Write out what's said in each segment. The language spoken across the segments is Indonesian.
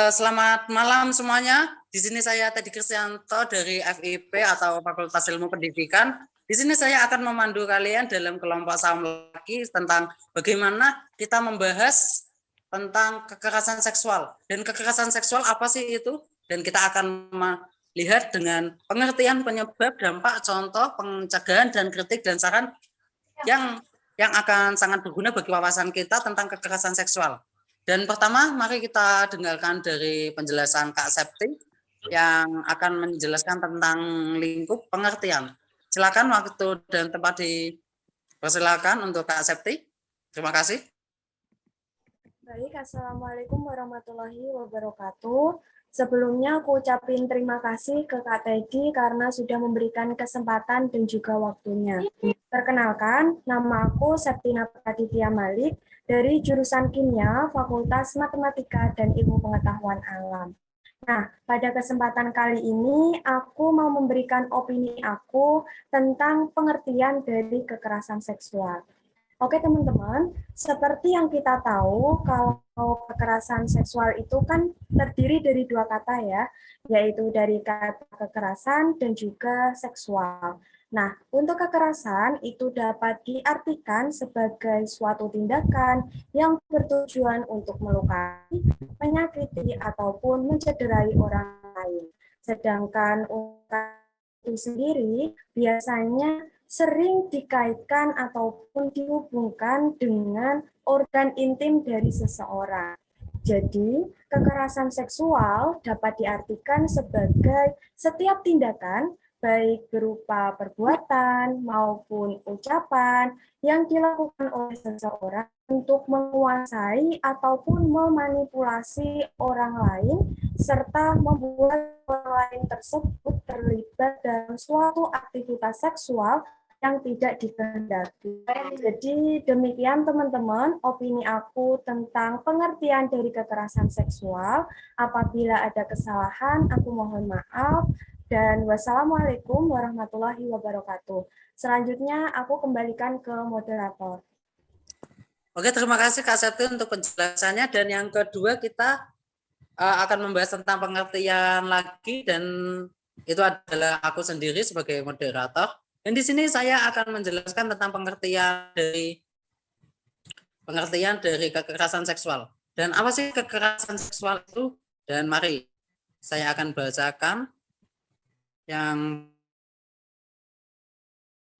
Selamat malam semuanya. Di sini saya Teddy Kristianto dari FIP atau Fakultas Ilmu Pendidikan. Di sini saya akan memandu kalian dalam kelompok saham lagi tentang bagaimana kita membahas tentang kekerasan seksual. Dan kekerasan seksual apa sih itu? Dan kita akan melihat dengan pengertian penyebab, dampak, contoh, pencegahan, dan kritik dan saran yang akan sangat berguna bagi wawasan kita tentang kekerasan seksual. Dan pertama, mari kita dengarkan dari penjelasan Kak Septi yang akan menjelaskan tentang lingkup pengertian. Silakan waktu dan tempat dipersilakan untuk Kak Septi. Terima kasih. Baik, Assalamualaikum warahmatullahi wabarakatuh. Sebelumnya aku ucapin terima kasih ke Kak Teddy karena sudah memberikan kesempatan dan juga waktunya. Perkenalkan, nama aku Septina Praditya Malik dari jurusan Kimia, Fakultas Matematika dan Ilmu Pengetahuan Alam. Nah, pada kesempatan kali ini aku mau memberikan opini aku tentang pengertian dari kekerasan seksual. Oke teman-teman, seperti yang kita tahu, kalau kekerasan seksual itu kan terdiri dari dua kata ya, yaitu dari kata kekerasan dan juga seksual. Nah, untuk kekerasan itu dapat diartikan sebagai suatu tindakan yang bertujuan untuk melukai, menyakiti, ataupun mencederai orang lain. Sedangkan untuk itu sendiri biasanya sering dikaitkan ataupun dihubungkan dengan organ intim dari seseorang. Jadi, kekerasan seksual dapat diartikan sebagai setiap tindakan, baik berupa perbuatan maupun ucapan yang dilakukan oleh seseorang untuk menguasai ataupun memanipulasi orang lain, serta membuat orang lain tersebut terlibat dalam suatu aktivitas seksual yang tidak dikehendaki. Jadi demikian teman-teman opini aku tentang pengertian dari kekerasan seksual. Apabila ada kesalahan, aku mohon maaf. Dan wassalamualaikum warahmatullahi wabarakatuh. Selanjutnya aku kembalikan ke moderator. Oke, terima kasih Kak Septi untuk penjelasannya. Dan yang kedua kita akan membahas tentang pengertian lagi, dan itu adalah aku sendiri sebagai moderator. Dan di sini saya akan menjelaskan tentang pengertian dari kekerasan seksual. Dan apa sih kekerasan seksual itu? Dan mari saya akan bacakan yang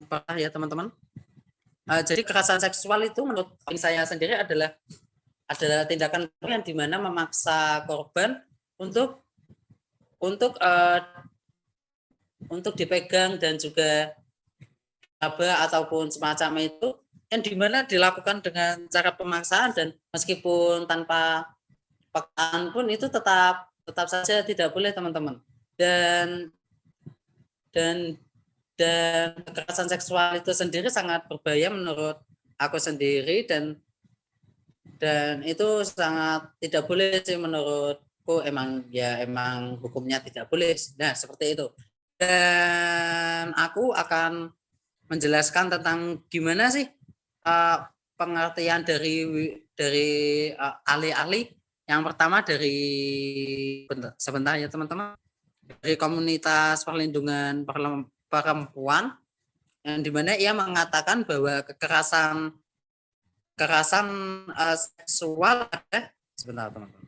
pertama ya teman-teman. Jadi kekerasan seksual itu menurut saya sendiri adalah tindakan yang dimana memaksa korban untuk dipegang dan juga aba ataupun semacam itu, yang dimana dilakukan dengan cara pemaksaan, dan meskipun tanpa paksaan pun itu tetap saja tidak boleh teman-teman. Dan kekerasan seksual itu sendiri sangat berbahaya menurut aku sendiri, dan itu sangat tidak boleh sih menurutku. Emang hukumnya tidak boleh. Nah, seperti itu. Dan aku akan menjelaskan tentang gimana sih pengertian dari ahli-ahli. Yang pertama dari sebentar ya teman-teman, dari komunitas perlindungan perempuan, yang dimana ia mengatakan bahwa kekerasan seksual sebentar teman-teman.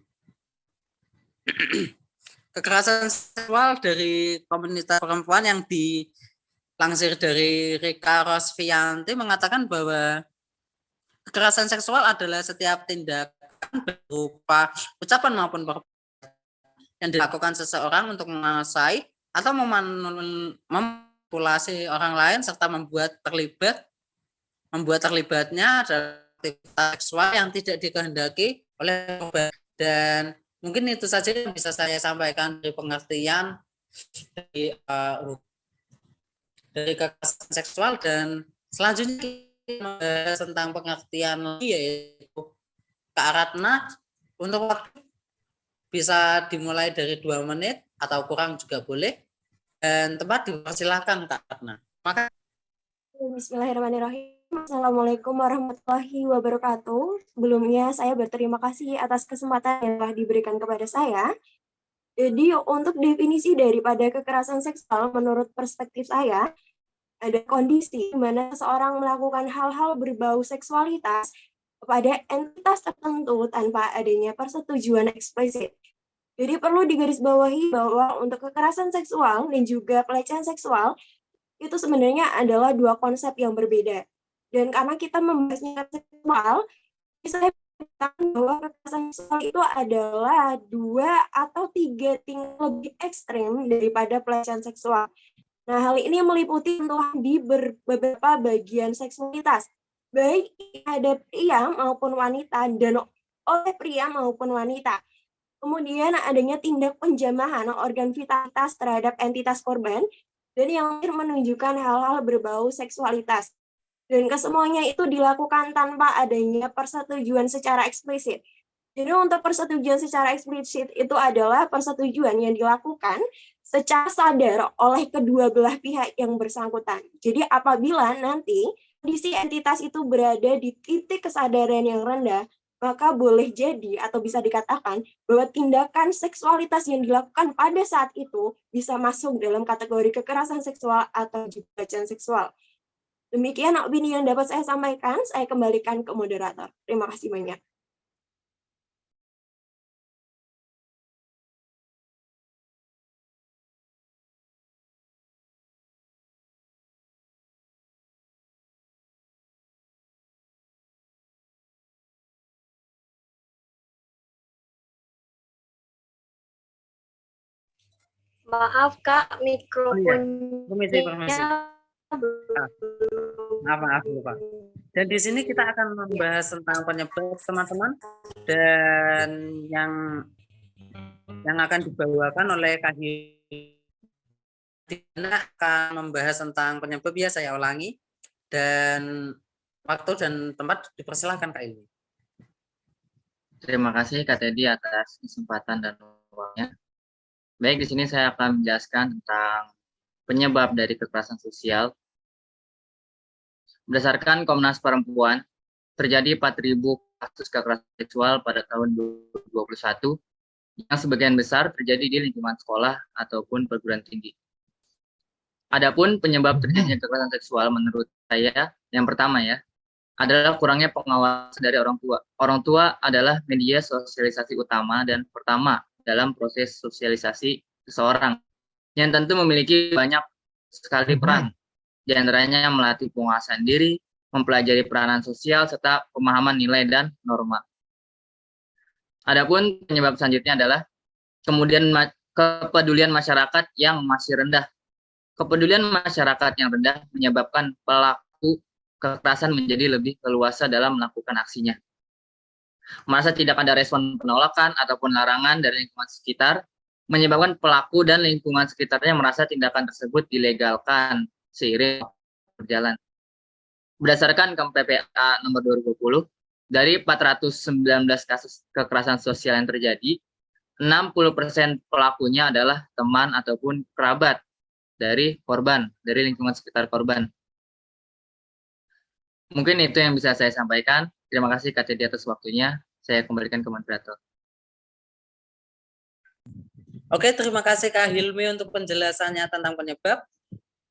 Kekerasan seksual dari komunitas perempuan yang dilansir dari Rika Rosvianti mengatakan bahwa kekerasan seksual adalah setiap tindakan berupa ucapan maupun perbuatan yang dilakukan seseorang untuk menguasai atau memanipulasi orang lain serta membuat terlibatnya adalah aktivitas seksual yang tidak dikehendaki oleh korban. Dan mungkin itu saja yang bisa saya sampaikan dari pengertian dari kekerasan seksual. Dan selanjutnya kita membahas tentang pengertian lagi, yaitu Kak Ratna. Untuk waktu bisa dimulai dari 2 menit atau kurang juga boleh, dan tempat dipersilakan Kak Ratna. Bismillahirrahmanirrahim. Assalamualaikum warahmatullahi wabarakatuh. Sebelumnya saya berterima kasih atas kesempatan yang telah diberikan kepada saya. Jadi untuk definisi daripada kekerasan seksual menurut perspektif saya, ada kondisi di mana seseorang melakukan hal-hal berbau seksualitas kepada entitas tertentu tanpa adanya persetujuan eksplisit. Jadi perlu digarisbawahi bahwa untuk kekerasan seksual dan juga pelecehan seksual itu sebenarnya adalah dua konsep yang berbeda. Dan karena kita membahasnya seksual, saya katakan bahwa kekerasan seksual itu adalah 2 atau 3 tingkat lebih ekstrim daripada pelecehan seksual. Nah, hal ini meliputi sentuhan di beberapa bagian seksualitas, baik ada pria maupun wanita dan oleh pria maupun wanita. Kemudian adanya tindak penjamahan organ vitalitas terhadap entitas korban, dan yang menunjukkan hal-hal berbau seksualitas. Dan kesemuanya itu dilakukan tanpa adanya persetujuan secara eksplisit. Jadi untuk persetujuan secara eksplisit itu adalah persetujuan yang dilakukan secara sadar oleh kedua belah pihak yang bersangkutan. Jadi apabila nanti kondisi entitas itu berada di titik kesadaran yang rendah, maka boleh jadi atau bisa dikatakan bahwa tindakan seksualitas yang dilakukan pada saat itu bisa masuk dalam kategori kekerasan seksual atau juga pelecehan seksual. Demikian opini yang dapat saya sampaikan, saya kembalikan ke moderator. Terima kasih banyak. Maaf Kak, Permisi. mikrofonnya Maaf, lupa. Dan di sini kita akan membahas tentang penyebab, teman-teman, dan yang akan dibawakan oleh Kak Dina akan membahas tentang penyebab, ya saya ulangi, dan waktu dan tempat dipersilahkan Kak Ilmi. Terima kasih Kak Teddy atas kesempatan dan waktunya. Baik, di sini saya akan menjelaskan tentang penyebab dari kekerasan sosial. Berdasarkan Komnas Perempuan, terjadi 4.000 kasus kekerasan seksual pada tahun 2021, yang sebagian besar terjadi di lingkungan sekolah ataupun perguruan tinggi. Adapun penyebab terjadinya kekerasan seksual menurut saya, yang pertama ya, adalah kurangnya pengawasan dari orang tua. Orang tua adalah media sosialisasi utama dan pertama dalam proses sosialisasi seseorang, yang tentu memiliki banyak sekali peran. Di antaranya melatih penguasaan diri, mempelajari peranan sosial, serta pemahaman nilai dan norma. Adapun penyebab selanjutnya adalah kemudian kepedulian masyarakat yang masih rendah. Kepedulian masyarakat yang rendah menyebabkan pelaku kekerasan menjadi lebih leluasa dalam melakukan aksinya. Merasa tidak ada respon penolakan ataupun larangan dari lingkungan sekitar, menyebabkan pelaku dan lingkungan sekitarnya merasa tindakan tersebut dilegalkan seiring berjalan. Berdasarkan KPPA nomor 2020, dari 419 kasus kekerasan sosial yang terjadi, 60% pelakunya adalah teman ataupun kerabat dari korban, dari lingkungan sekitar korban. Mungkin itu yang bisa saya sampaikan. Terima kasih Kak Teddy atas waktunya. Saya kembalikan ke moderator. Oke, terima kasih Kak Hilmi untuk penjelasannya tentang penyebab.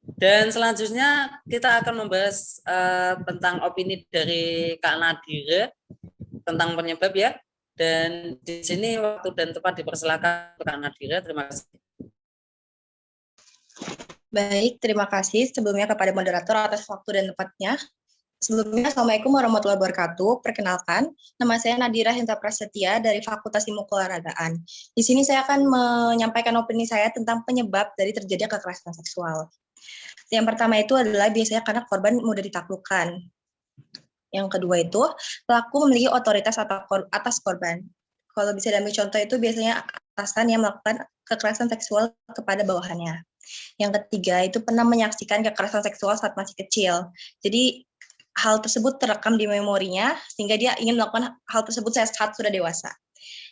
Dan selanjutnya kita akan membahas tentang opini dari Kak Nadira tentang penyebab ya. Dan di sini waktu dan tempat dipersilakan Kak Nadira. Terima kasih. Baik, terima kasih sebelumnya kepada moderator atas waktu dan tempatnya. Sebelumnya, Assalamualaikum warahmatullahi wabarakatuh. Perkenalkan, nama saya Nadira Hendra Prasetya dari Fakultas Ilmu Keolahragaan. Di sini saya akan menyampaikan opini saya tentang penyebab dari terjadinya kekerasan seksual. Yang pertama itu adalah biasanya karena korban mudah ditaklukkan. Yang kedua itu, pelaku memiliki otoritas atas korban. Kalau bisa diambil contoh itu biasanya atasan yang melakukan kekerasan seksual kepada bawahannya. Yang ketiga itu pernah menyaksikan kekerasan seksual saat masih kecil. Jadi hal tersebut terekam di memorinya sehingga dia ingin melakukan hal tersebut saat sudah dewasa.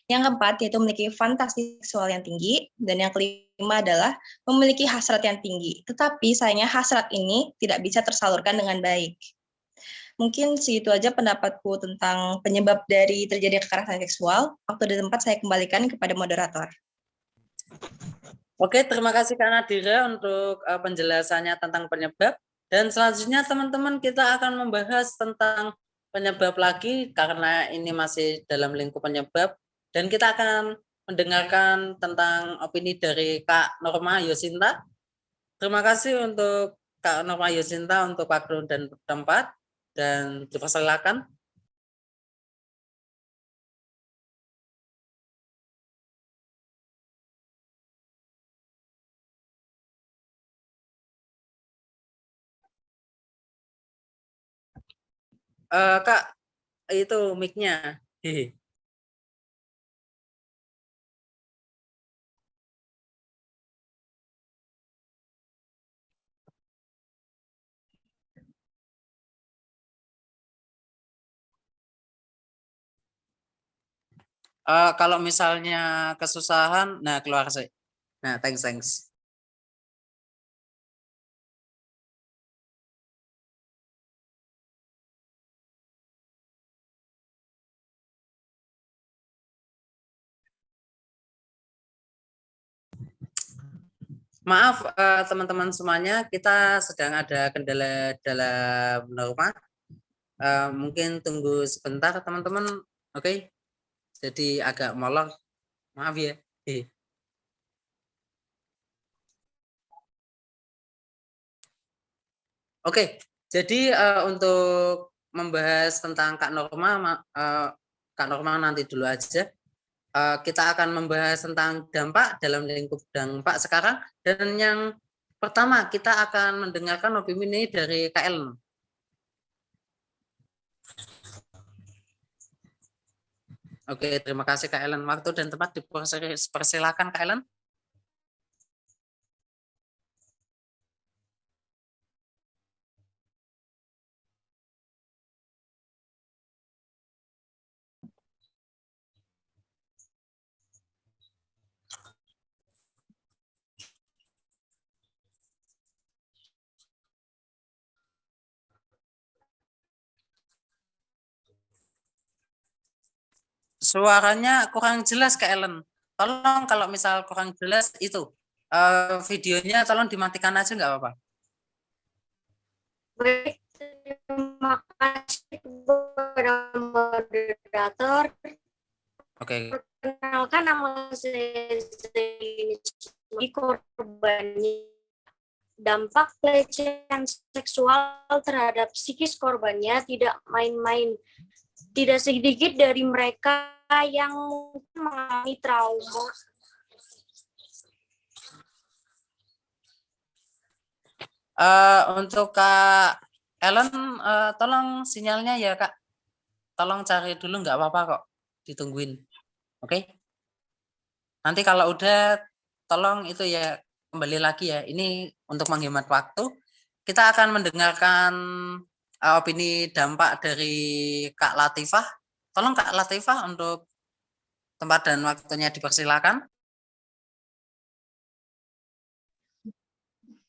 Yang keempat yaitu memiliki fantasi seksual yang tinggi, dan yang kelima adalah memiliki hasrat yang tinggi. Tetapi sayangnya hasrat ini tidak bisa tersalurkan dengan baik. Mungkin segitu aja pendapatku tentang penyebab dari terjadinya kekerasan seksual. Waktu dan tempat saya kembalikan kepada moderator. Oke, terima kasih Kak Nadira untuk penjelasannya tentang penyebab. Dan selanjutnya teman-teman kita akan membahas tentang penyebab lagi karena ini masih dalam lingkup penyebab. Dan kita akan mendengarkan tentang opini dari Kak Norma Yosinta. Terima kasih untuk Kak Norma Yosinta untuk waktu dan tempat. Dan dipersilakan. Kak, itu mic-nya. Kalau misalnya kesusahan, nah keluar sih. Nah, thanks. Maaf teman-teman semuanya, kita sedang ada kendala dalam Norma. Mungkin tunggu sebentar teman-teman. Oke. Jadi agak molor. Maaf ya. Oke. Jadi untuk membahas tentang Kak Norma nanti dulu aja. Kita akan membahas tentang dampak dalam lingkup dampak sekarang, dan yang pertama kita akan mendengarkan opini dari Kak Ellen. Oke, terima kasih Kak Ellen. Waktu dan tempat dipersilakan Kak Ellen. Suaranya kurang jelas Kak Ellen. Tolong kalau misal kurang jelas itu videonya tolong dimatikan aja nggak apa-apa. Baik, terima kasih kepada moderator. Oke. Perkenalkan nama saya Zaini, korbannya. Dampak pelecehan seksual terhadap psikis korbannya tidak main-main. Tidak sedikit dari mereka yang mungkin mengalami trauma. Untuk Kak Ellen, tolong sinyalnya ya Kak. Tolong cari dulu nggak apa-apa kok. Ditungguin. Oke. Nanti kalau udah tolong itu ya kembali lagi ya. Ini untuk menghemat waktu. Kita akan mendengarkan opini dampak dari Kak Latifah. Tolong Kak Latifah untuk tempat dan waktunya dipersilakan.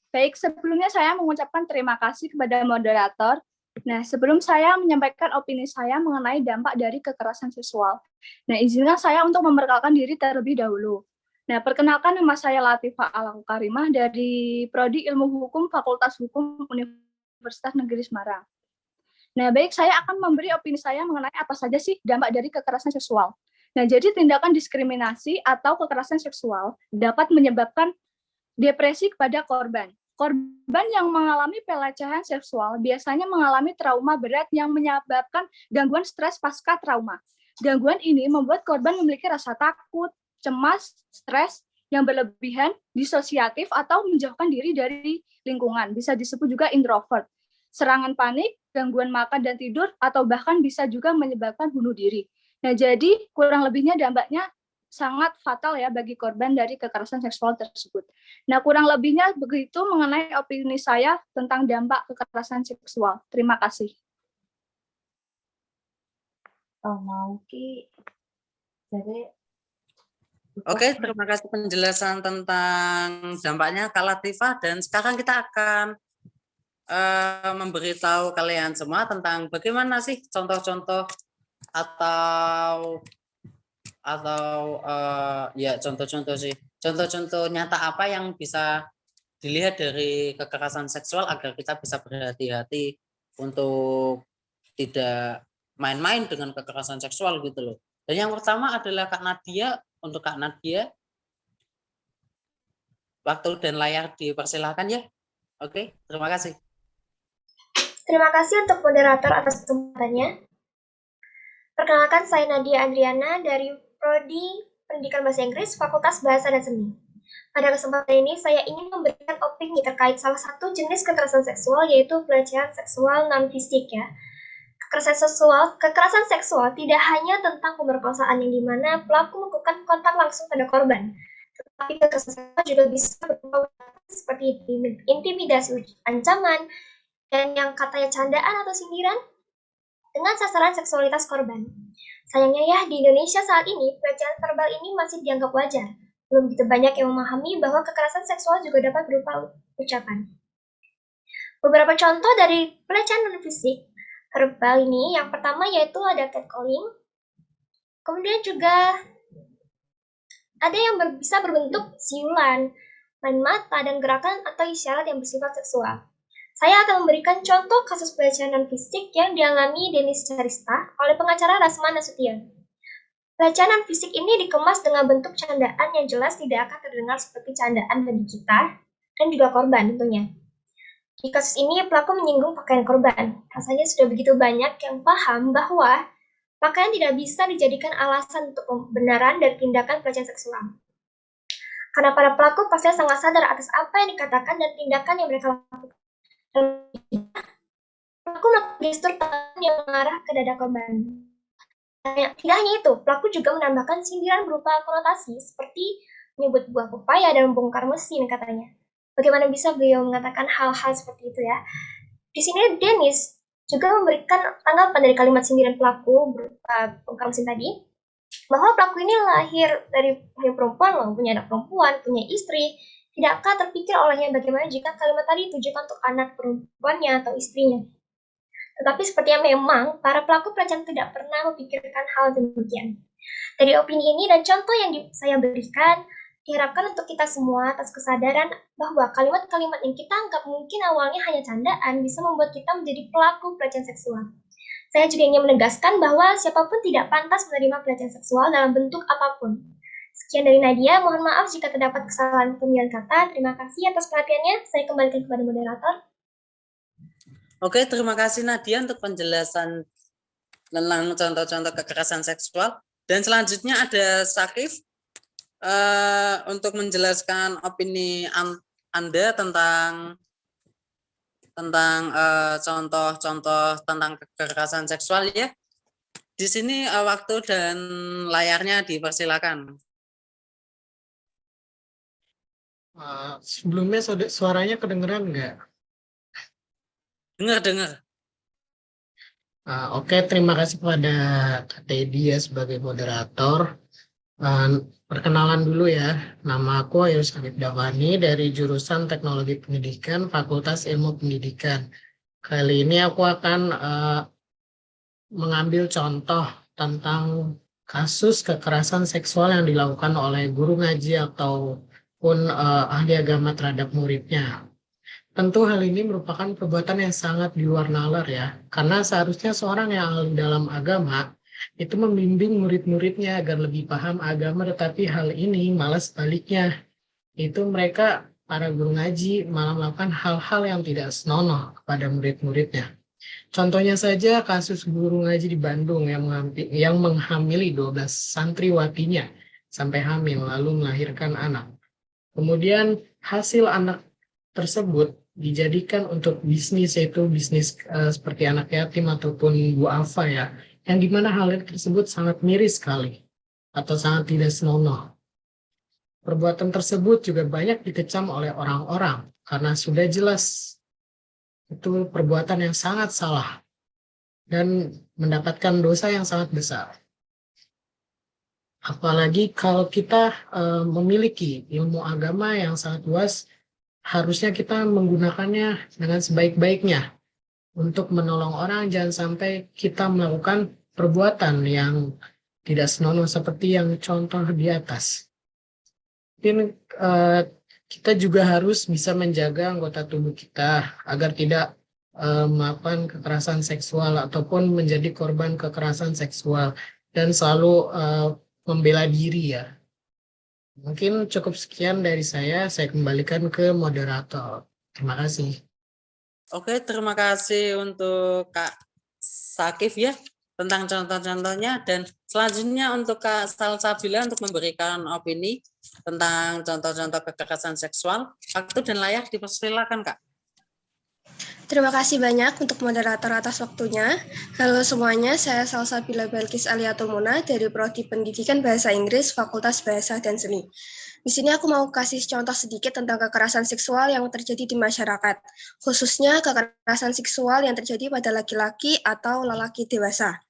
Baik, sebelumnya saya mengucapkan terima kasih kepada moderator. Nah, sebelum saya menyampaikan opini saya mengenai dampak dari kekerasan seksual. Nah, izinkan saya untuk memperkenalkan diri terlebih dahulu. Nah, perkenalkan nama saya Latifah Al-Karimah dari Prodi Ilmu Hukum Fakultas Hukum Universitas Negeri Semarang. Nah, baik, saya akan memberi opini saya mengenai apa saja sih dampak dari kekerasan seksual. Nah, jadi tindakan diskriminasi atau kekerasan seksual dapat menyebabkan depresi kepada korban. Korban yang mengalami pelecehan seksual biasanya mengalami trauma berat yang menyebabkan gangguan stres pasca trauma. Gangguan ini membuat korban memiliki rasa takut, cemas, stres yang berlebihan, disosiatif, atau menjauhkan diri dari lingkungan. Bisa disebut juga introvert. Serangan panik, gangguan makan dan tidur, atau bahkan bisa juga menyebabkan bunuh diri. Nah, jadi kurang lebihnya dampaknya sangat fatal ya bagi korban dari kekerasan seksual tersebut. Nah, kurang lebihnya begitu mengenai opini saya tentang dampak kekerasan seksual. Terima kasih. Oke, terima kasih penjelasan tentang dampaknya Kak Latifah, dan sekarang kita akan memberitahu kalian semua tentang bagaimana sih contoh-contoh atau ya contoh-contoh sih, contoh-contoh nyata apa yang bisa dilihat dari kekerasan seksual agar kita bisa berhati-hati untuk tidak main-main dengan kekerasan seksual gitu loh. Dan yang pertama adalah Kak Nadia. Untuk Kak Nadia, waktu dan layar dipersilakan ya. Oke, terima kasih. Terima kasih untuk moderator atas kesempatannya. Perkenalkan, saya Nadia Adriana dari Prodi Pendidikan Bahasa Inggris, Fakultas Bahasa dan Seni. Pada kesempatan ini, saya ingin memberikan opini terkait salah satu jenis kekerasan seksual, yaitu pelecehan seksual non-fisik ya. Kekerasan seksual tidak hanya tentang pemerkosaan yang dimana pelaku melakukan kontak langsung pada korban, tetapi kekerasan seksual juga bisa berupa seperti intimidasi, ancaman, dan yang katanya candaan atau sindiran dengan sasaran seksualitas korban. Sayangnya ya, di Indonesia saat ini, pelecehan verbal ini masih dianggap wajar. Belum begitu banyak yang memahami bahwa kekerasan seksual juga dapat berupa ucapan. Beberapa contoh dari pelecehan non-fisik verbal ini, yang pertama yaitu ada catcalling, kemudian juga ada yang bisa berbentuk siulan, main mata, dan gerakan atau isyarat yang bersifat seksual. Saya akan memberikan contoh kasus pelecehan non-fisik yang dialami Denis Charista oleh pengacara Rasman Nasution. Pelecehan non-fisik ini dikemas dengan bentuk candaan yang jelas tidak akan terdengar seperti candaan bagi kita dan juga korban tentunya. Di kasus ini, pelaku menyinggung pakaian korban. Rasanya sudah begitu banyak yang paham bahwa pakaian tidak bisa dijadikan alasan untuk pembenaran dari tindakan pelecehan seksual. Karena para pelaku pasti sangat sadar atas apa yang dikatakan dan tindakan yang mereka lakukan. Pelaku melakukan gestur tangan yang mengarah ke dada korban. Tidak hanya itu, pelaku juga menambahkan sindiran berupa konotasi seperti menyebut buah pepaya dan membongkar mesin katanya. Bagaimana bisa beliau mengatakan hal-hal seperti itu ya? Di sini Denis juga memberikan tanggapan dari kalimat sindiran pelaku berupa bongkar mesin tadi, bahwa pelaku ini lahir dari perempuan, punya anak perempuan, punya istri. Tidakkah terpikir olehnya bagaimana jika kalimat tadi ditujukan untuk anak perempuannya atau istrinya? Tetapi sepertinya memang para pelaku pelecehan tidak pernah memikirkan hal demikian. Dari opini ini dan contoh yang saya berikan, diharapkan untuk kita semua atas kesadaran bahwa kalimat-kalimat yang kita anggap mungkin awalnya hanya candaan bisa membuat kita menjadi pelaku pelecehan seksual. Saya juga ingin menegaskan bahwa siapapun tidak pantas menerima pelecehan seksual dalam bentuk apapun. Sekian dari Nadia, mohon maaf jika terdapat kesalahan pemilihan kata. Terima kasih atas perhatiannya. Saya kembalikan kepada moderator. Oke, terima kasih Nadia untuk penjelasan tentang contoh-contoh kekerasan seksual. Dan selanjutnya ada Sakif untuk menjelaskan opini Anda tentang contoh-contoh tentang kekerasan seksual ya. Di sini waktu dan layarnya dipersilakan. Sebelumnya suaranya kedengeran nggak? Dengar. Oke, terima kasih kepada Kak Teddy ya sebagai moderator. Perkenalan dulu ya, nama aku Ayus Habib Davani dari jurusan Teknologi Pendidikan Fakultas Ilmu Pendidikan. Kali ini aku akan mengambil contoh tentang kasus kekerasan seksual yang dilakukan oleh guru ngaji ataupun ahli agama terhadap muridnya. Tentu hal ini merupakan perbuatan yang sangat di luar nalar ya, karena seharusnya seorang yang ahli dalam agama itu membimbing murid-muridnya agar lebih paham agama, tetapi hal ini malah sebaliknya. Itu mereka, para guru ngaji, malah melakukan hal-hal yang tidak senonoh kepada murid-muridnya. Contohnya saja kasus guru ngaji di Bandung yang menghamili 12 santriwatinya sampai hamil lalu melahirkan anak. Kemudian hasil anak tersebut dijadikan untuk bisnis, yaitu bisnis seperti anak yatim ataupun duafa ya, yang dimana hal tersebut sangat miris sekali atau sangat tidak senonoh. Perbuatan tersebut juga banyak dikecam oleh orang-orang karena sudah jelas itu perbuatan yang sangat salah dan mendapatkan dosa yang sangat besar. Apalagi kalau kita memiliki ilmu agama yang sangat luas, harusnya kita menggunakannya dengan sebaik-baiknya untuk menolong orang. Jangan sampai kita melakukan perbuatan yang tidak senonoh seperti yang contoh di atas. Mungkin kita juga harus bisa menjaga anggota tubuh kita agar tidak melakukan kekerasan seksual ataupun menjadi korban kekerasan seksual, dan selalu membela diri ya. Mungkin cukup sekian dari saya kembalikan ke moderator. Terima kasih. Oke, terima kasih untuk Kak Sakif ya tentang contoh-contohnya, dan selanjutnya untuk Kak Salsabila untuk memberikan opini tentang contoh-contoh kekerasan seksual. Waktu dan layak dipersilakan, Kak. Terima kasih banyak untuk moderator atas waktunya. Halo semuanya, saya Salsabila Balkis Aliatul Muna dari Prodi Pendidikan Bahasa Inggris, Fakultas Bahasa dan Seni. Di sini aku mau kasih contoh sedikit tentang kekerasan seksual yang terjadi di masyarakat, khususnya kekerasan seksual yang terjadi pada laki-laki atau lelaki dewasa.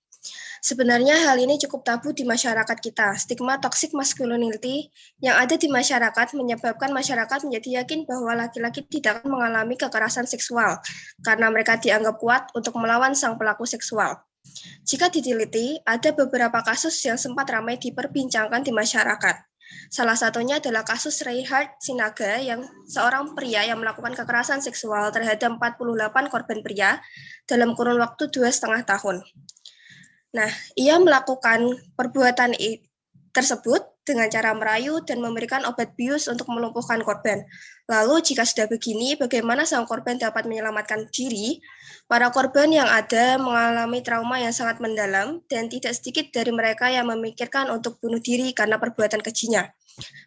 Sebenarnya hal ini cukup tabu di masyarakat kita. Stigma toxic masculinity yang ada di masyarakat menyebabkan masyarakat menjadi yakin bahwa laki-laki tidak akan mengalami kekerasan seksual karena mereka dianggap kuat untuk melawan sang pelaku seksual. Jika diteliti, ada beberapa kasus yang sempat ramai diperbincangkan di masyarakat. Salah satunya adalah kasus Reinhard Sinaga, yang seorang pria yang melakukan kekerasan seksual terhadap 48 korban pria dalam kurun waktu 2,5 tahun. Nah, ia melakukan perbuatan tersebut dengan cara merayu dan memberikan obat bius untuk melumpuhkan korban. Lalu, jika sudah begini, bagaimana sang korban dapat menyelamatkan diri? Para korban yang ada mengalami trauma yang sangat mendalam, dan tidak sedikit dari mereka yang memikirkan untuk bunuh diri karena perbuatan kejinya.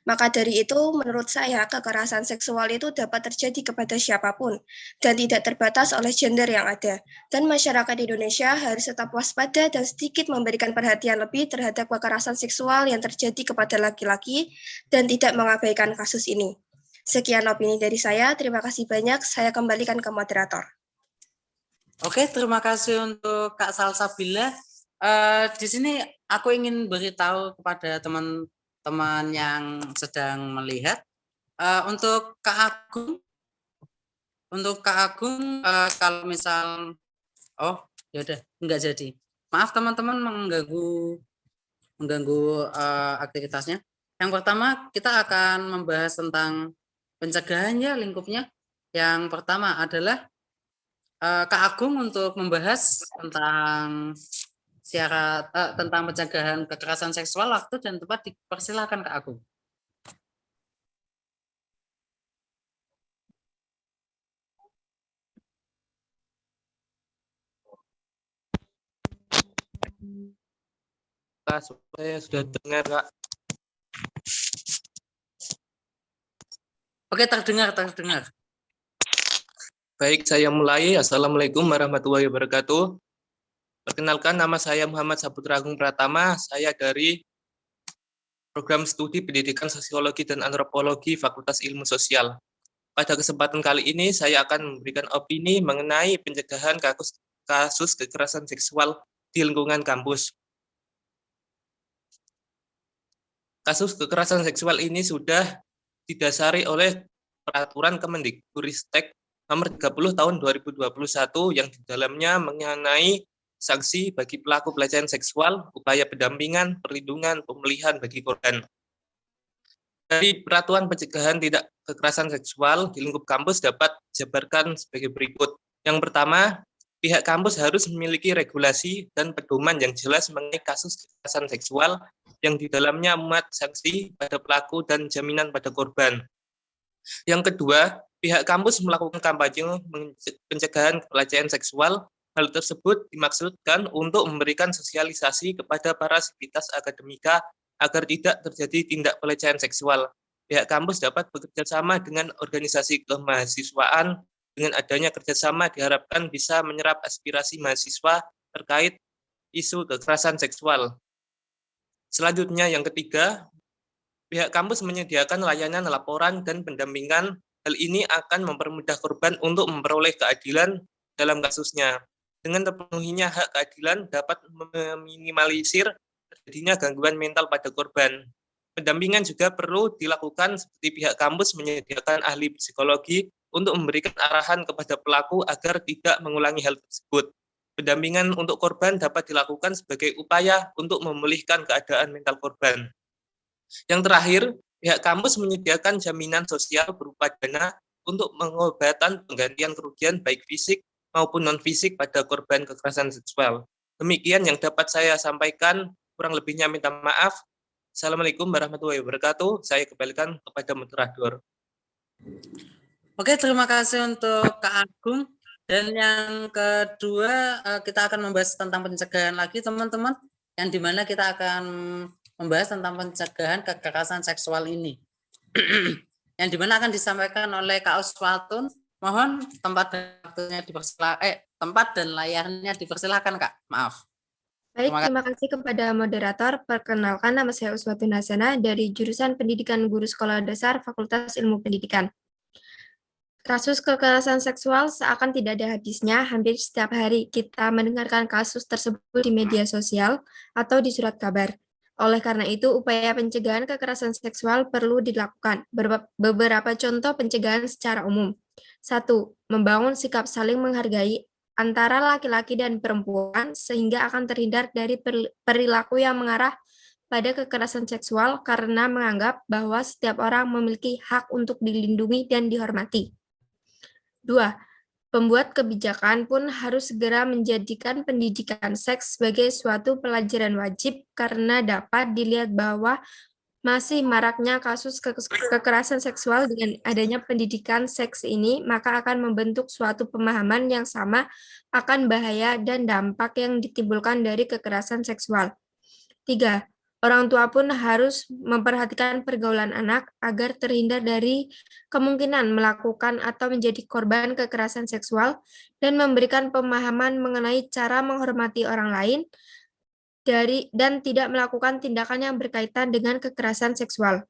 Maka dari itu, menurut saya, kekerasan seksual itu dapat terjadi kepada siapapun dan tidak terbatas oleh gender yang ada. Dan masyarakat Indonesia harus tetap waspada dan sedikit memberikan perhatian lebih terhadap kekerasan seksual yang terjadi kepada laki-laki dan tidak mengabaikan kasus ini. Sekian opini dari saya. Terima kasih banyak. Saya kembalikan ke moderator. Oke, terima kasih untuk Kak Salsabila. Di sini aku ingin beritahu kepada teman-teman yang sedang melihat, untuk Kak Agung, kalau misal, ya udah nggak jadi. Maaf teman-teman mengganggu aktivitasnya. Yang pertama kita akan membahas tentang pencegahan ya lingkupnya. Yang pertama adalah Kak Agung untuk membahas tentang syarat tentang pencegahan kekerasan seksual. Waktu dan tempat dipersilakan Kak Agung. Saya sudah dengar, Kak. Oke, terdengar. Baik, saya mulai. Assalamualaikum warahmatullahi wabarakatuh. Perkenalkan, nama saya Muhammad Saputra Agung Pratama. Saya dari Program Studi Pendidikan Sosiologi dan Antropologi Fakultas Ilmu Sosial. Pada kesempatan kali ini, saya akan memberikan opini mengenai pencegahan kasus kekerasan seksual di lingkungan kampus. Kasus kekerasan seksual ini sudah didasari oleh Peraturan Kemendikbudristek Nomor 30 Tahun 2021 yang di dalamnya mengenai sanksi bagi pelaku pelecehan seksual, upaya pendampingan, perlindungan, pemulihan bagi korban. Dari Peraturan Pencegahan Tindak Kekerasan Seksual di lingkup kampus dapat dijabarkan sebagai berikut. Yang pertama, pihak kampus harus memiliki regulasi dan pedoman yang jelas mengenai kasus kekerasan seksual yang di dalamnya muat sanksi pada pelaku dan jaminan pada korban. Yang kedua, pihak kampus melakukan kampanye pencegahan pelecehan seksual. Hal tersebut dimaksudkan untuk memberikan sosialisasi kepada para sivitas akademika agar tidak terjadi tindak pelecehan seksual. Pihak kampus dapat bekerja sama dengan organisasi kemahasiswaan. Dengan adanya kerjasama diharapkan bisa menyerap aspirasi mahasiswa terkait isu kekerasan seksual. Selanjutnya, yang ketiga, pihak kampus menyediakan layanan laporan dan pendampingan. Hal ini akan mempermudah korban untuk memperoleh keadilan dalam kasusnya. Dengan terpenuhinya hak keadilan dapat meminimalisir terjadinya gangguan mental pada korban. Pendampingan juga perlu dilakukan seperti pihak kampus menyediakan ahli psikologi untuk memberikan arahan kepada pelaku agar tidak mengulangi hal tersebut. Pendampingan untuk korban dapat dilakukan sebagai upaya untuk memulihkan keadaan mental korban. Yang terakhir, pihak kampus menyediakan jaminan sosial berupa dana untuk pengobatan penggantian kerugian baik fisik maupun non-fisik pada korban kekerasan seksual. Demikian yang dapat saya sampaikan, kurang lebihnya minta maaf. Assalamualaikum warahmatullahi wabarakatuh. Saya kembalikan kepada moderator. Oke, terima kasih untuk Kak Agung. Dan yang kedua, kita akan membahas tentang pencegahan lagi, teman-teman. Yang dimana kita akan membahas tentang pencegahan kekerasan seksual ini. Yang dimana akan disampaikan oleh Kak Uswatun. Mohon tempat dan layarnya dipersilahkan, Kak. Maaf. Baik, terima kasih kepada moderator. Perkenalkan, nama saya Uswatun Hasanah dari jurusan Pendidikan Guru Sekolah Dasar Fakultas Ilmu Pendidikan. Kasus kekerasan seksual seakan tidak ada habisnya. Hampir setiap hari kita mendengarkan kasus tersebut di media sosial atau di surat kabar. Oleh karena itu, upaya pencegahan kekerasan seksual perlu dilakukan. Beberapa contoh pencegahan secara umum. 1. Membangun sikap saling menghargai antara laki-laki dan perempuan sehingga akan terhindar dari perilaku yang mengarah pada kekerasan seksual karena menganggap bahwa setiap orang memiliki hak untuk dilindungi dan dihormati. 2. Pembuat kebijakan pun harus segera menjadikan pendidikan seks sebagai suatu pelajaran wajib karena dapat dilihat bahwa masih maraknya kasus kekerasan seksual. Dengan adanya pendidikan seks ini, maka akan membentuk suatu pemahaman yang sama akan bahaya dan dampak yang ditimbulkan dari kekerasan seksual. 3. Orang tua pun harus memperhatikan pergaulan anak agar terhindar dari kemungkinan melakukan atau menjadi korban kekerasan seksual dan memberikan pemahaman mengenai cara menghormati orang lain dan tidak melakukan tindakan yang berkaitan dengan kekerasan seksual.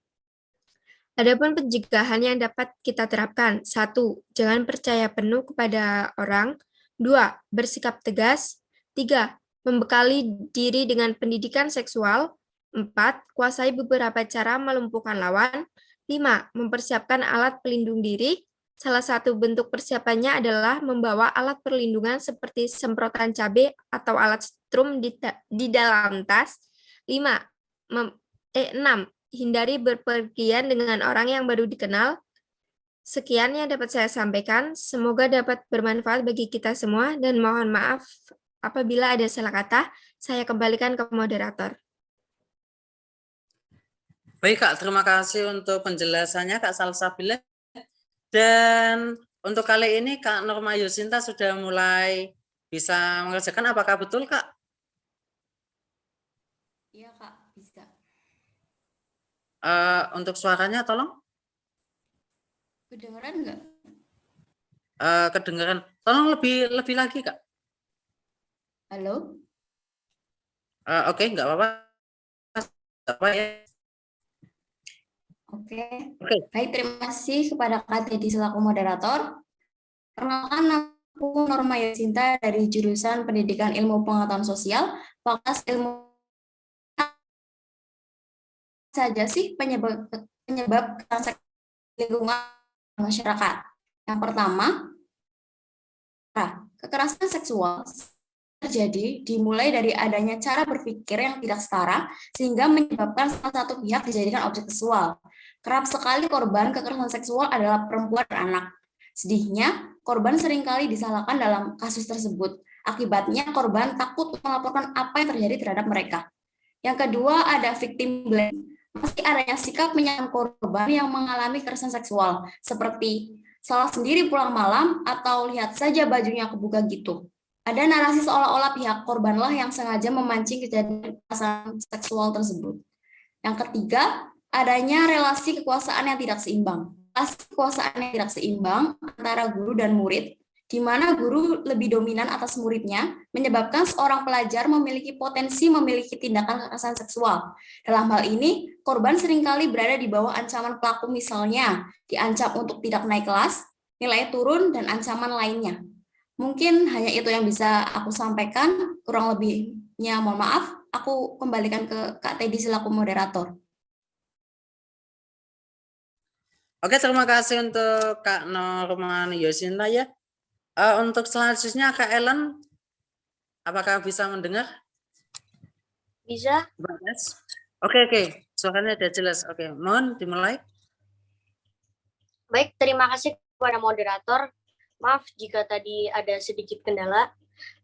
Adapun pencegahan yang dapat kita terapkan. 1. Jangan percaya penuh kepada orang. 2. Bersikap tegas. 3. Membekali diri dengan pendidikan seksual. 4. Kuasai beberapa cara melumpuhkan lawan. 5. Mempersiapkan alat pelindung diri. Salah satu bentuk persiapannya adalah membawa alat perlindungan seperti semprotan cabai atau alat strum di dalam tas. 6. Hindari berpergian dengan orang yang baru dikenal. Sekian yang dapat saya sampaikan. Semoga dapat bermanfaat bagi kita semua dan mohon maaf apabila ada salah kata. Saya kembalikan ke moderator. Baik, Kak. Terima kasih untuk penjelasannya, Kak Salsabila. Dan untuk kali ini Kak Norma Yusinta sudah mulai bisa mengerjakan, apakah betul, Kak? Iya, Kak, bisa. Untuk suaranya tolong. Kedengeran nggak? Kedengeran. Tolong lebih lagi, Kak. Halo? Oke, nggak apa-apa. Apa ya? Oke. Baik, terima kasih kepada Kak Teddy selaku moderator. Perkenalkan, aku Norma Yusinta dari jurusan Pendidikan Ilmu Pengetahuan Sosial, Fakultas Ilmu. Saja sih penyebab kekerasan lingkungan masyarakat. Yang pertama, kekerasan seksual terjadi dimulai dari adanya cara berpikir yang tidak setara sehingga menyebabkan salah satu pihak dijadikan objek seksual. Kerap sekali korban kekerasan seksual adalah perempuan dan anak. Sedihnya, korban seringkali disalahkan dalam kasus tersebut. Akibatnya, korban takut melaporkan apa yang terjadi terhadap mereka. Yang kedua, ada victim blame. Masih adanya sikap menyalahkan korban yang mengalami kekerasan seksual, seperti salah sendiri pulang malam atau lihat saja bajunya kebuka gitu. Ada narasi seolah-olah pihak korbanlah yang sengaja memancing kejadian kekerasan seksual tersebut. Yang ketiga, adanya relasi kekuasaan yang tidak seimbang. Relasi kekuasaan yang tidak seimbang antara guru dan murid, di mana guru lebih dominan atas muridnya, menyebabkan seorang pelajar memiliki potensi memiliki tindakan kekerasan seksual. Dalam hal ini, korban seringkali berada di bawah ancaman pelaku, misalnya diancam untuk tidak naik kelas, nilai turun, dan ancaman lainnya. Mungkin hanya itu yang bisa aku sampaikan, kurang lebihnya mohon maaf, aku kembalikan ke Kak Teddy selaku moderator. Oke, terima kasih untuk Kak Norman Yosinta ya. Untuk selanjutnya Kak Ellen, apakah bisa mendengar? Bisa? Oke, suaranya sudah jelas. Oke, mohon dimulai. Baik, terima kasih kepada moderator. Maaf jika tadi ada sedikit kendala.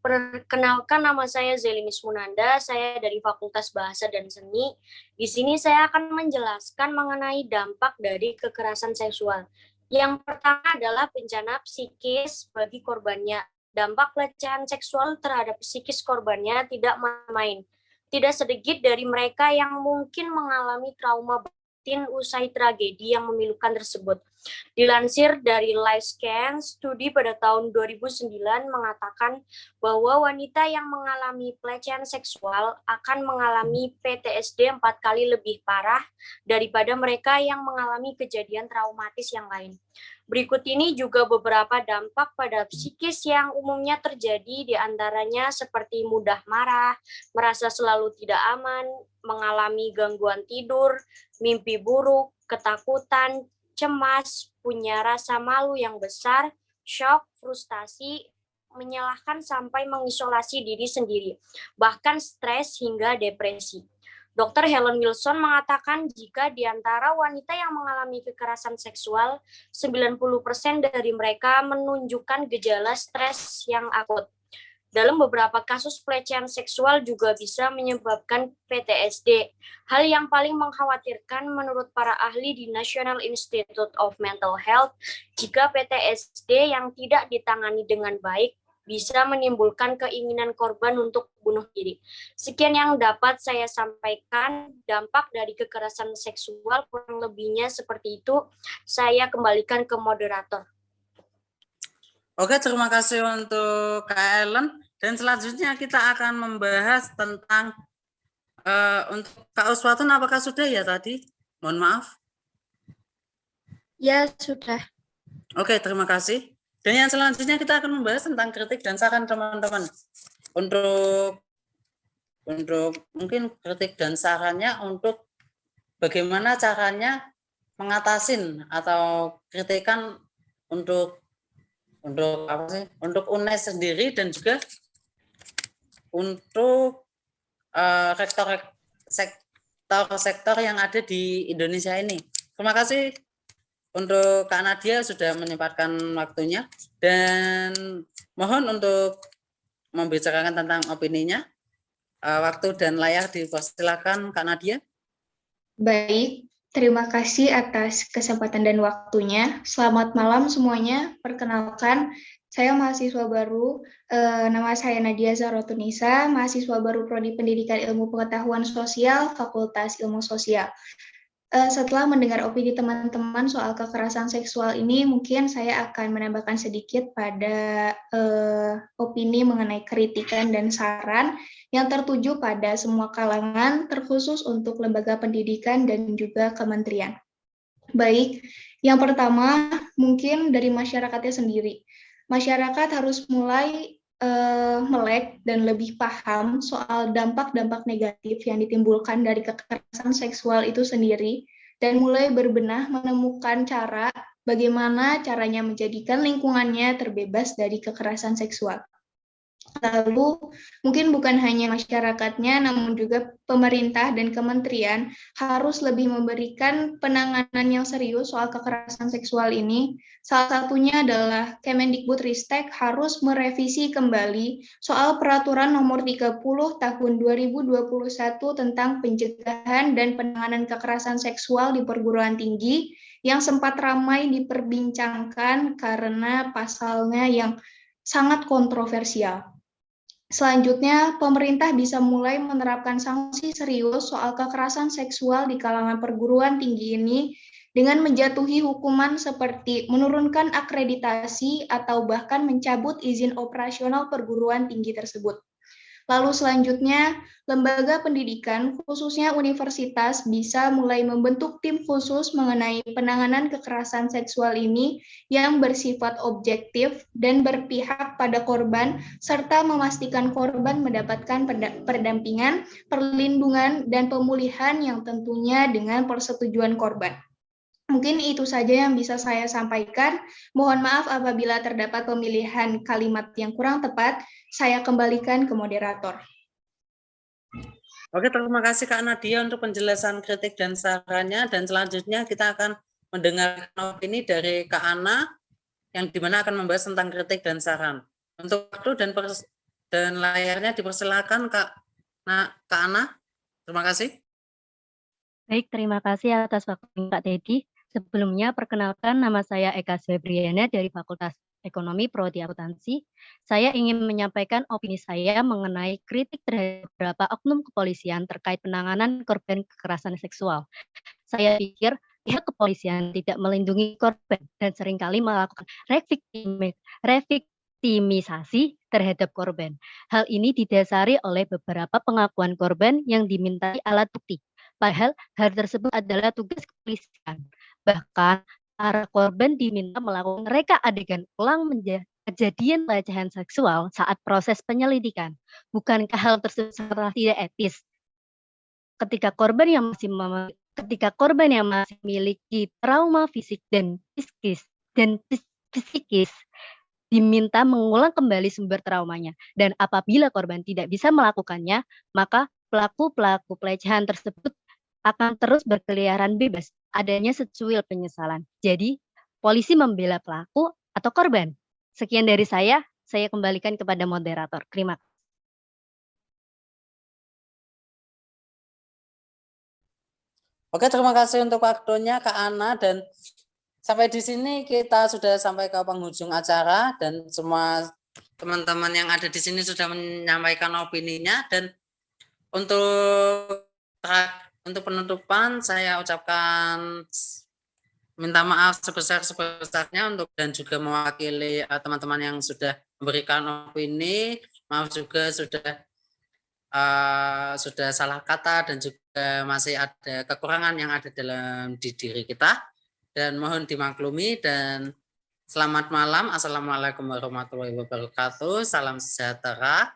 Perkenalkan, nama saya Zelinis Munanda, saya dari Fakultas Bahasa dan Seni. Di sini saya akan menjelaskan mengenai dampak dari kekerasan seksual. Yang pertama adalah bencana psikis bagi korbannya. Dampak pelecehan seksual terhadap psikis korbannya tidak main. Tidak sedikit dari mereka yang mungkin mengalami trauma batin usai tragedi yang memilukan tersebut. Dilansir dari LifeScan, studi pada tahun 2009 mengatakan bahwa wanita yang mengalami pelecehan seksual akan mengalami PTSD 4 kali lebih parah daripada mereka yang mengalami kejadian traumatis yang lain. Berikut ini juga beberapa dampak pada psikis yang umumnya terjadi, di antaranya seperti mudah marah, merasa selalu tidak aman, mengalami gangguan tidur, mimpi buruk, ketakutan, cemas, punya rasa malu yang besar, shock, frustasi, menyalahkan sampai mengisolasi diri sendiri, bahkan stres hingga depresi. Dr. Helen Wilson mengatakan jika di antara wanita yang mengalami kekerasan seksual, 90% dari mereka menunjukkan gejala stres yang akut. Dalam beberapa kasus pelecehan seksual juga bisa menyebabkan PTSD. Hal yang paling mengkhawatirkan menurut para ahli di National Institute of Mental Health, jika PTSD yang tidak ditangani dengan baik bisa menimbulkan keinginan korban untuk bunuh diri. Sekian yang dapat saya sampaikan, dampak dari kekerasan seksual kurang lebihnya seperti itu. Saya kembalikan ke moderator. Oke, terima kasih untuk Kak Ellen. Dan selanjutnya kita akan membahas tentang untuk Kak Uswatun, apakah sudah ya tadi? Mohon maaf. Ya, sudah. Oke, terima kasih. Dan yang selanjutnya kita akan membahas tentang kritik dan saran teman-teman. Untuk mungkin kritik dan sarannya untuk bagaimana caranya mengatasin atau kritikan untuk apa sih? Untuk UNES sendiri dan juga untuk sektor yang ada di Indonesia ini. Terima kasih untuk Kak Nadia sudah menyempatkan waktunya dan mohon untuk membicarakan tentang opininya. Waktu dan layar dipersilakan Kak Nadia. Baik, terima kasih atas kesempatan dan waktunya. Selamat malam semuanya. Perkenalkan, saya mahasiswa baru. Nama saya Nadia Zarotunisa, mahasiswa baru Prodi Pendidikan Ilmu Pengetahuan Sosial, Fakultas Ilmu Sosial. Setelah mendengar opini teman-teman soal kekerasan seksual ini, mungkin saya akan menambahkan sedikit pada opini mengenai kritikan dan saran yang tertuju pada semua kalangan, terkhusus untuk lembaga pendidikan dan juga kementerian. Baik, yang pertama mungkin dari masyarakatnya sendiri. Masyarakat harus mulai melek dan lebih paham soal dampak-dampak negatif yang ditimbulkan dari kekerasan seksual itu sendiri dan mulai berbenah menemukan cara bagaimana caranya menjadikan lingkungannya terbebas dari kekerasan seksual. Lalu mungkin bukan hanya masyarakatnya, namun juga pemerintah dan kementerian harus lebih memberikan penanganan yang serius soal kekerasan seksual ini. Salah satunya adalah Kemendikbudristek harus merevisi kembali soal peraturan nomor 30 tahun 2021 tentang pencegahan dan penanganan kekerasan seksual di perguruan tinggi yang sempat ramai diperbincangkan karena pasalnya yang sangat kontroversial. Selanjutnya, pemerintah bisa mulai menerapkan sanksi serius soal kekerasan seksual di kalangan perguruan tinggi ini dengan menjatuhi hukuman seperti menurunkan akreditasi atau bahkan mencabut izin operasional perguruan tinggi tersebut. Lalu selanjutnya, lembaga pendidikan, khususnya universitas, bisa mulai membentuk tim khusus mengenai penanganan kekerasan seksual ini yang bersifat objektif dan berpihak pada korban, serta memastikan korban mendapatkan pendampingan, perlindungan, dan pemulihan yang tentunya dengan persetujuan korban. Mungkin itu saja yang bisa saya sampaikan. Mohon maaf apabila terdapat pemilihan kalimat yang kurang tepat. Saya kembalikan ke moderator. Oke, terima kasih Kak Nadia untuk penjelasan kritik dan sarannya. Dan selanjutnya kita akan mendengarkan opini dari Kak Ana, yang dimana akan membahas tentang kritik dan saran. Untuk waktu dan layarnya dipersilakan Kak Ana. Terima kasih. Baik, terima kasih atas waktunya Kak Teddy. Sebelumnya, perkenalkan nama saya Eka Febriana dari Fakultas Ekonomi Prodi Akuntansi. Saya ingin menyampaikan opini saya mengenai kritik terhadap beberapa oknum kepolisian terkait penanganan korban kekerasan seksual. Saya pikir pihak kepolisian tidak melindungi korban dan seringkali melakukan reviktimisasi terhadap korban. Hal ini didasari oleh beberapa pengakuan korban yang dimintai alat bukti. Padahal hal tersebut adalah tugas kepolisian. Bahkan para korban diminta melakukan reka adegan ulang kejadian pelecehan seksual saat proses penyelidikan. Bukankah hal tersebut sangat tidak etis? Ketika korban yang masih memiliki trauma fisik dan psikis diminta mengulang kembali sumber traumanya, dan apabila korban tidak bisa melakukannya, maka pelaku pelecehan tersebut akan terus berkeliaran bebas, adanya secuil penyesalan. Jadi, polisi membela pelaku atau korban. Sekian dari saya kembalikan kepada moderator. Terima kasih. Oke, terima kasih untuk waktunya Kak Ana, dan sampai di sini kita sudah sampai ke penghujung acara, dan semua teman-teman yang ada di sini sudah menyampaikan opininya. Dan untuk penutupan saya ucapkan minta maaf sebesar-besarnya dan juga mewakili teman-teman yang sudah memberikan opini. Maaf juga sudah salah kata dan juga masih ada kekurangan yang ada di diri kita, dan mohon dimaklumi. Dan selamat malam. Assalamualaikum warahmatullahi wabarakatuh. Salam sejahtera,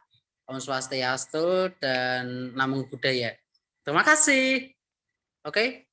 Om Swastiastu, dan Namo Buddhaya. Terima kasih. Oke.